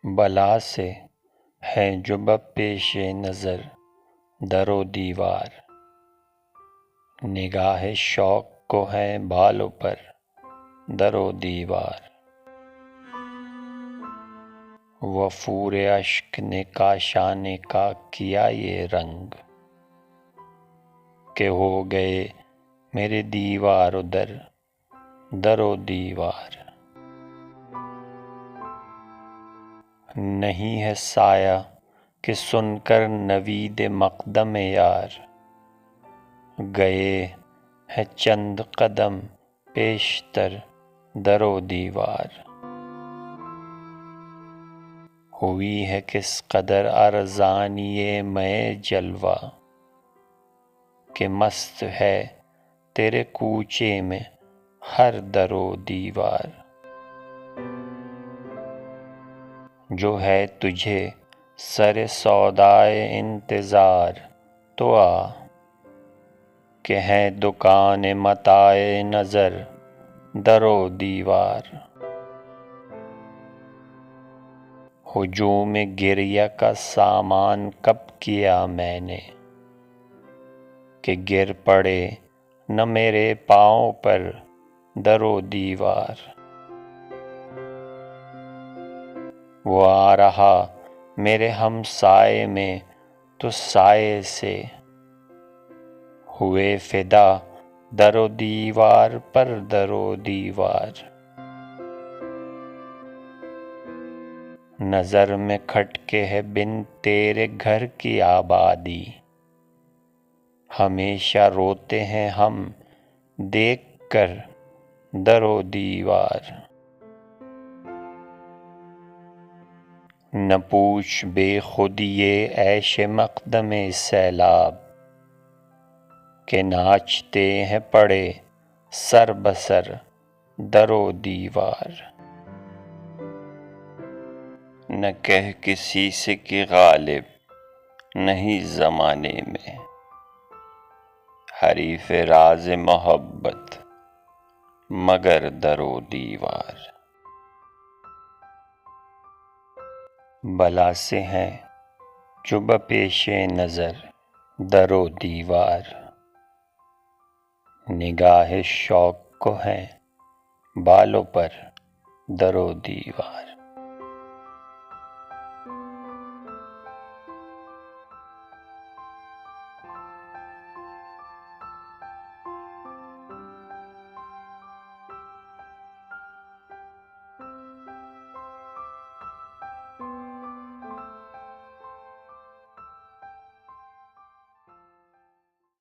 بلا سے ہے جو پیش نظر در و دیوار، نگاہ شوق کو ہے بالوں پر در و دیوار۔ وفور اشک نے کاشانے کا کیا یہ رنگ، کہ ہو گئے میرے دیوار و در و دیوار۔ نہیں ہے سایہ کہ سن کر نوید مقدم یار، گئے ہیں چند قدم پیشتر در و دیوار۔ ہوئی ہے کس قدر ارزانی مے جلوہ، کہ مست ہے تیرے کوچے میں ہر در و دیوار۔ جو ہے تجھے سر سودائے انتظار تو آ، کہ ہیں دکان متاع نظر در و دیوار۔ ہجوم گریہ کا سامان کب کیا میں نے، کہ گر پڑے نہ میرے پاؤں پر در و دیوار۔ وہ آ رہا میرے ہم سائے میں تو سائے سے ہوئے فدا در و دیوار پر در و دیوار۔ نظر میں کھٹکے ہے بن تیرے گھر کی آبادی، ہمیشہ روتے ہیں ہم دیکھ کر در و دیوار۔ نہ پوچھ بے خودی یہ عیش مقدم سیلاب، کہ ناچتے ہیں پڑے سر بسر در و دیوار۔ نہ کہہ کسی سے کہ غالب نہیں زمانے میں، حریف راز محبت مگر در و دیوار۔ بلا سے ہیں جو پیش نظر در و دیوار، نگاہ شوق کو ہے بالوں پر در و دیوار۔